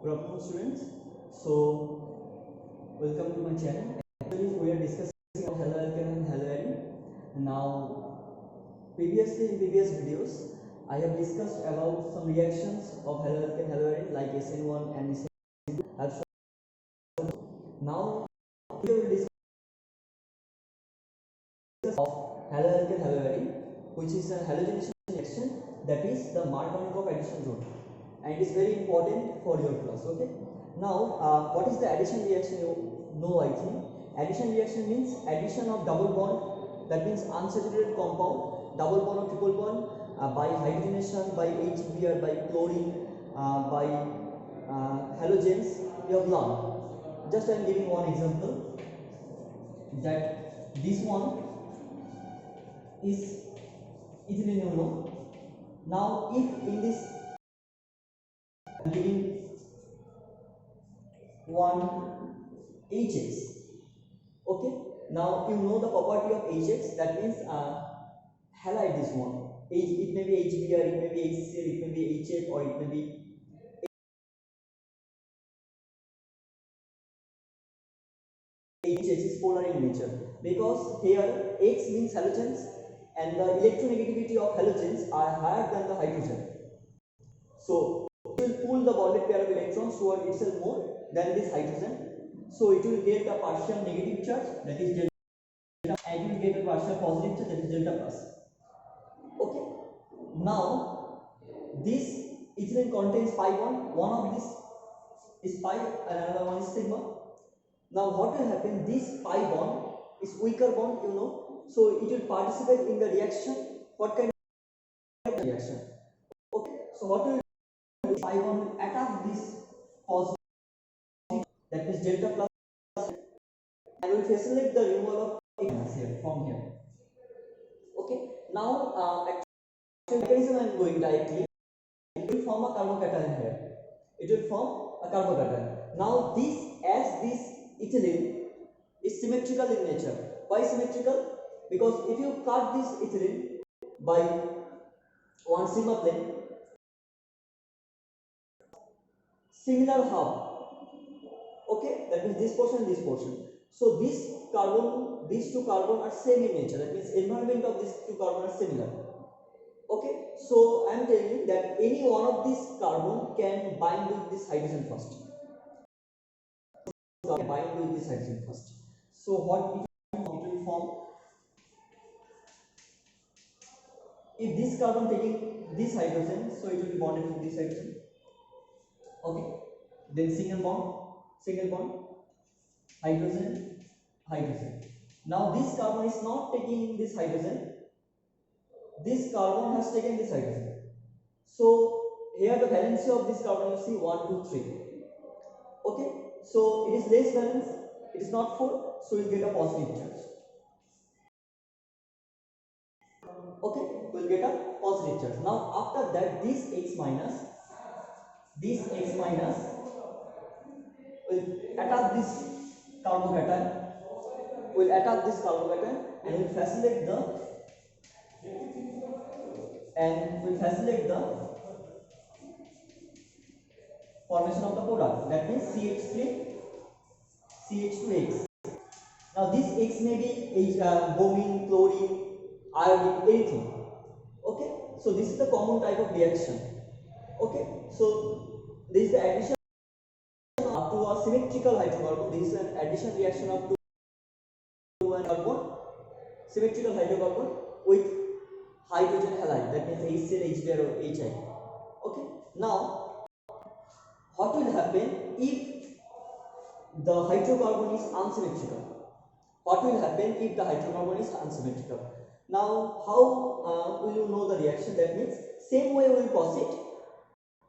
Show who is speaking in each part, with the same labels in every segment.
Speaker 1: Good afternoon, students. So, welcome to my channel. Actually, we are discussing about haloalkane and haloarine. Now, previously in previous videos, I have discussed about some reactions of haloalkane haloarine like SN1 and SN2. Now, we will discuss of haloalkane haloarine, which is a halogenation reaction, that is the Markovnikov addition rule, and it is very important for your class. Okay. Now, what is the addition reaction? You know, I think addition reaction means addition of double bond, that means unsaturated compound, double bond or triple bond by hydrogenation, by HBr, by chlorine, by halogens. You have learned. Just I am giving one example, that this one is ethylene, you know. Now, if in this I am giving one HX, okay. Now you know the property of HX, that means halide this one. It may be HBr, it may be HCl, it may be HF, or it may be HH is polar in nature, because here X means halogens and the electronegativity of halogens are higher than the hydrogen. So it will pull the bonded pair of electrons toward itself more than this hydrogen. So it will get a partial negative charge, that is delta, and it will get a partial positive charge, that is delta plus. Okay. Now this ethylene contains pi bond. One of this is pi and another one is sigma. Now what will happen? This pi bond is weaker bond, you know. So it will participate in the reaction. What kind of reaction? Okay. So what will pi bond will attack this positive, that is delta plus, and will facilitate the removal of electrons here from here. Okay. Now actual mechanism I am going directly. It will form a carbocation here. It will form a carbocation. Now this, as this ethylene is symmetrical in nature. Why symmetrical? Because if you cut this ethylene by one sigma plane, similar half, okay, that means this portion and this portion. So this carbon, these two carbon are same in nature. That means environment of these two carbon are similar. Okay, so I am telling you that any one of these carbon can bind with this hydrogen first. Bind with this hydrogen first. So what it will form? If this carbon taking this hydrogen, so it will be bonded with this hydrogen. Okay. Then single bond, hydrogen, hydrogen. Now this carbon is not taking this hydrogen. This carbon has taken this hydrogen. So here the valency of this carbon, you see 1, 2, 3. Okay. So it is less valence. It is not 4. So you will get a positive charge. Okay, we'll get a positive charge. Now after that, this X minus will attack this carbocation, and will facilitate the formation of the product, that means CH3 CH2X. Now this X may be bromine, chlorine, iodine, anything. Okay, so this is the common type of reaction. Okay, so this is the addition up to a symmetrical hydrocarbon. This is an addition reaction of to an carbon, symmetrical hydrocarbon with hydrogen halide, that means HCl, HBr, or HI. Okay, now what will happen if the hydrocarbon is unsymmetrical? What will happen if the hydrocarbon is unsymmetrical? Now how will you know the reaction? That means same way we will proceed,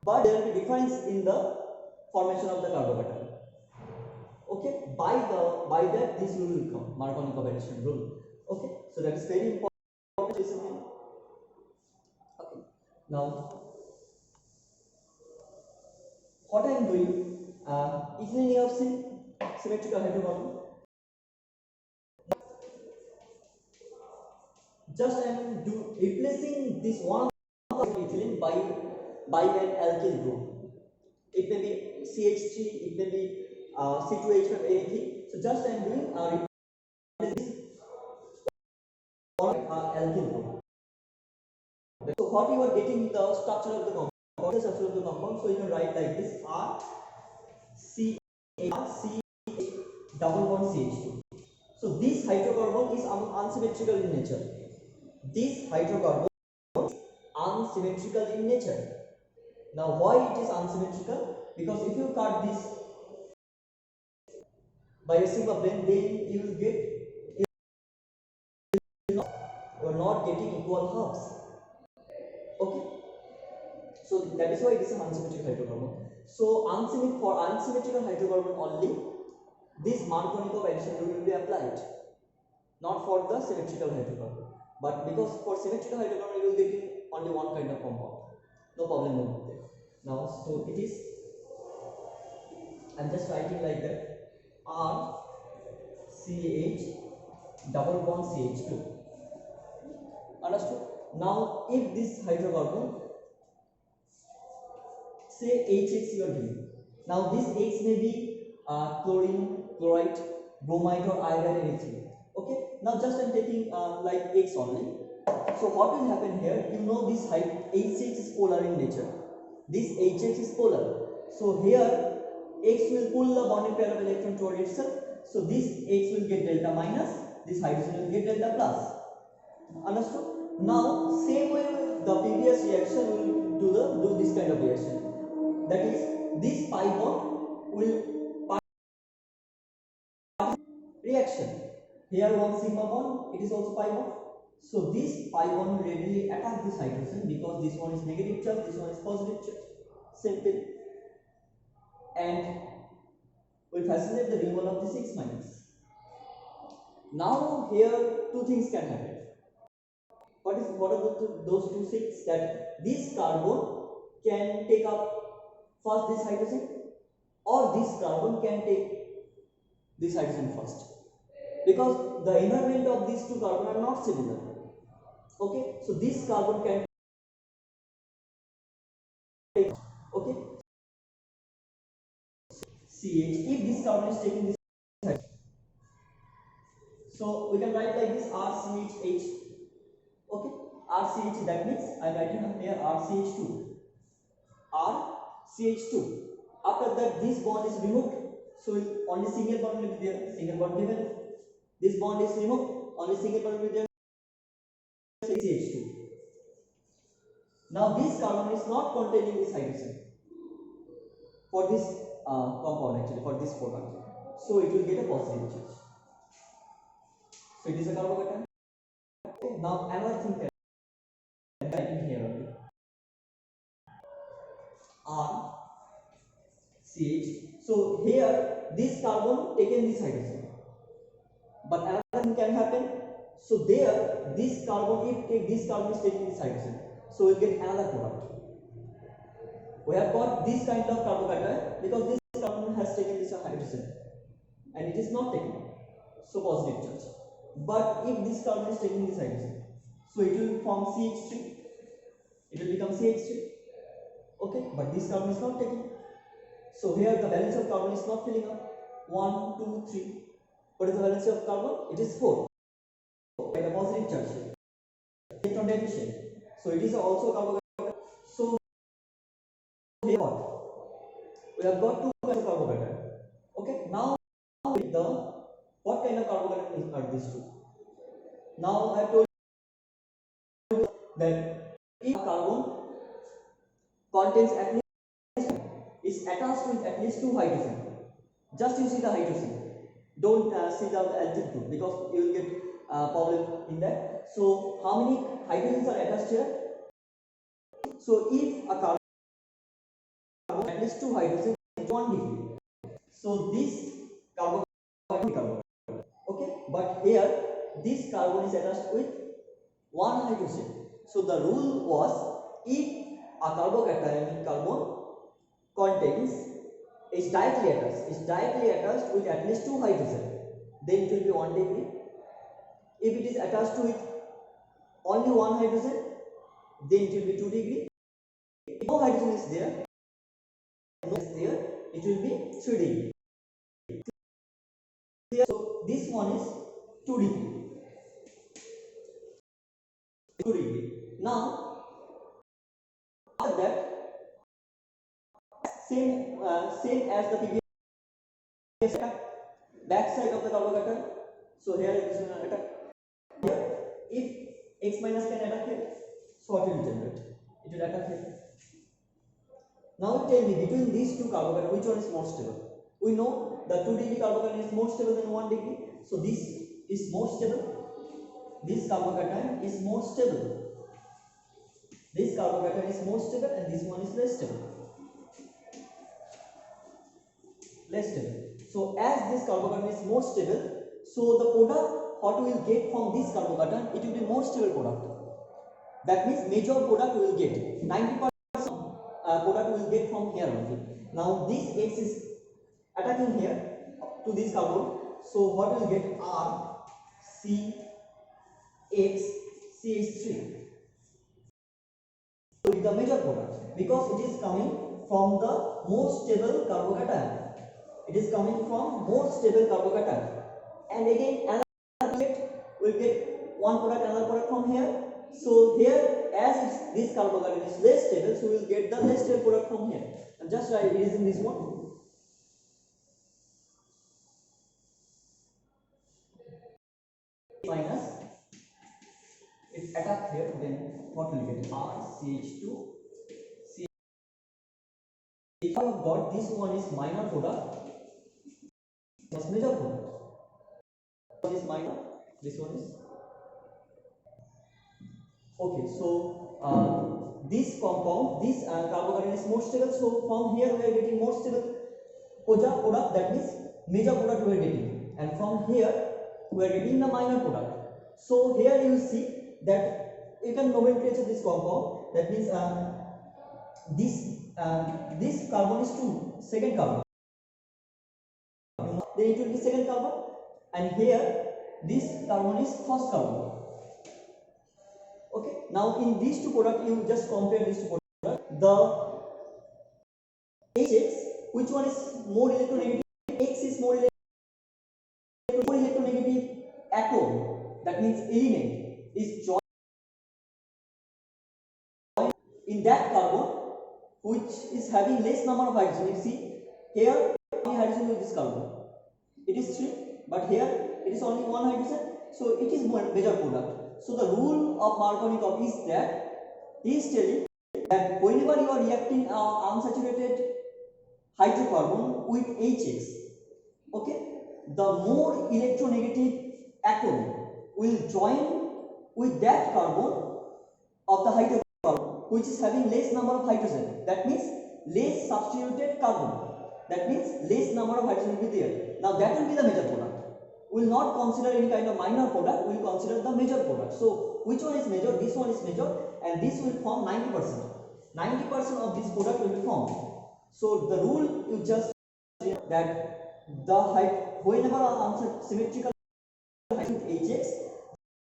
Speaker 1: but there will be difference in the formation of the carbocation. Okay, by that this rule will come, Markovnikov addition rule. Okay, so that is very important discipline. Okay, now what I am doing, ethylene you have seen symmetrical hydrocarbon. Just I am replacing this one of ethylene by an alkyl group. It may be CH3, it may be C2H5, anything. So just I am doing this alkyl group. So what you are getting the structure of the compound, what is the structure of the compound? So you can write like this: R C R C double bond CH2. So this hydrocarbon is unsymmetrical in nature. This hydrocarbon is unsymmetrical in nature. Now why it is unsymmetrical? Because if you cut this by a sigma plane, then you will get, you are not getting equal halves. Okay, so that is why it is an unsymmetrical hydrocarbon. So for unsymmetrical hydrocarbon only, this Markovnikov addition rule will be applied, not for the symmetrical hydrocarbon. But because for symmetrical hydrocarbon you will get only one kind of compound, no problem with that. Now, so it is, I am just writing like that: R CH double bond CH2. Understood? Now, if this hydrocarbon, say HX you are giving. Now this X may be chlorine, chloride, bromide or iodine, anything. Okay. Now just I am taking like X only. So what will happen here? You know this HX is polar in nature. This HX is polar. So here X will pull the bonding pair of electron toward itself. So this X will get delta minus, this hydrogen will get delta plus. Understood? Now same way the previous reaction will do this kind of reaction. That is, this pi bond will reaction. Here one sigma bond, it is also pi bond. So this pi bond will readily attack this hydrogen because this one is negative charge, this one is positive charge. Simple. And will facilitate the removal of the 6 minus. Now here two things can happen. What are those two things? That this carbon can take up first this hydrogen, or this carbon can take this hydrogen first, because the environment of these two carbon are not similar. Okay, so this carbon can take, okay, CH, if this carbon is taking this hydrogen. So we can write like this: RCH. Okay, RCH, that means I am writing here RCH2. RCH2. After that, this bond is removed, so only single bond will be there, single bond given. This bond is removed, only single bond will be there, CH2. Now this carbon is not containing this hydrogen for this compound, actually for this product, so it will get a positive charge. So it is a carbocation. Okay. Now another thing that I writing here only: R CH. So here this carbon taken this hydrogen, but another thing can happen. So there this carbon, if this carbon is taking this hydrogen, so we'll get another product. We have got this kind of carbocation because this carbon has taken this hydrogen and it is not taken, so positive charge. But if this carbon is taking this hydrogen, so it will form CH3, it will become CH3. Okay, but this carbon is not taking, so here the valence of carbon is not filling up. 1, 2, 3. What is the valence of carbon? It is 4. Like a positive charge, electron deficient. So it is also carbocation. So here we have got two kinds of carbocation. Okay, now the what kind of carbocation are these two? Now I have told you that if carbon contains at least, is attached with at least 2 hydrogen. Just you see the hydrogen. Don't see the alkyl group because you will get problem in that. So how many hydrogens are attached here? So if a carbon at least 2 hydrogens is 1 degree. So this carbon, okay, but here this carbon is attached with 1 hydrogen. So the rule was, if a carbocation carbon contains is directly attached with at least 2 hydrogen, then it will be 1 degree. If it is attached with only 1 hydrogen, then it will be 2 degree. If no hydrogen is there, no S there, it will be 3 degree. So this one is 2 degree. 2 degree. Now after that, same as the previous back side of the carbocation. So here it is going to attack. Here, if x minus can attack here, so what will generate? It will attack here. Now tell me, between these two carbocation, which one is more stable? We know the 2 degree carbocation is more stable than 1 degree. So this is more stable. This carbocation is more stable. This carbocation is more stable, and this one is less stable. Less stable. So as this carbocation is more stable, so the product what we will get from this carbocation, it will be more stable product. That means major product we will get 90% product we will get from here only. Now this X is attacking here to this carbon, so what we will get R C X CH3. So the major product, because it is coming from the more stable carbocation. It is coming from more stable carbocation. And again another will get one product, another product from here. So here, as this carbocation is less stable, so we will get the less stable product from here. And just write it is in this one. Minus, if attack here, then what will you get? RCH2. If I have got this one is minor product, this major product. This one is minor, this one is okay. So this compound, this carbocation is more stable. So from here we are getting more stable product. That means major product we are getting, and from here we are getting the minor product. So here you see that you can nomenclature this compound. That means this carbon is 2, second carbon. Then it will be second carbon, and here this carbon is first carbon. Okay. Now in these two products, you just compare these two products. The HX, which one is more electronegative? X is more electronegative atom. That means element is joined in that carbon which is having less number of hydrogen. You see here how many hydrogen with this carbon? It is 3, but here it is only 1 hydrogen. So it is more major product. So the rule of Markovnikov is that he is telling that whenever you are reacting unsaturated hydrocarbon with HX, okay, the more electronegative atom will join with that carbon of the hydrocarbon which is having less number of hydrogen. That means less substituted carbon. That means less number of hydrogen will be there. Now that will be the major product. We will not consider any kind of minor product. We will consider the major product. So which one is major? This one is major, and this will form 90%. 90% of this product will be formed. So the rule you just that the whenever symmetrical HX,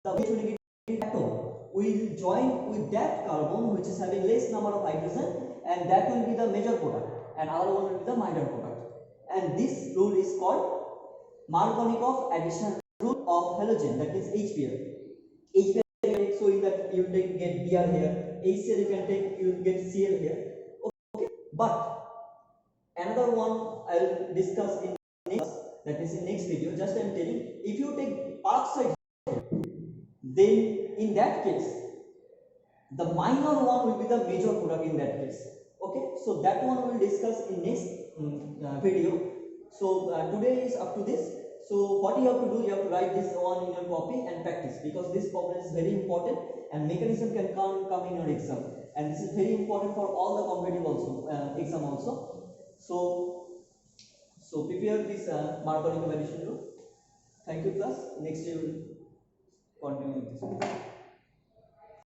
Speaker 1: the electronegative atom will join with that carbon which is having less number of hydrogen, and that will be the major product, and other one will be the minor product. And this rule is called Markovnikov addition rule of halogen. That means HBr. HBr, so in that you get Br here. HCl you can take, you get Cl here. Okay, but another one I will discuss in next, that is in next video. Just I am telling, if you take peroxide, then in that case the minor one will be the major product in that case. Okay, so that one we will discuss in next video. So today is up to this. So what you have to do, you have to write this one in your copy and practice, because this problem is very important and mechanism can come in your exam, and this is very important for all the competitive also exam also. So prepare this Markovnikov addition rule. Thank you class. Next day we will continue with this.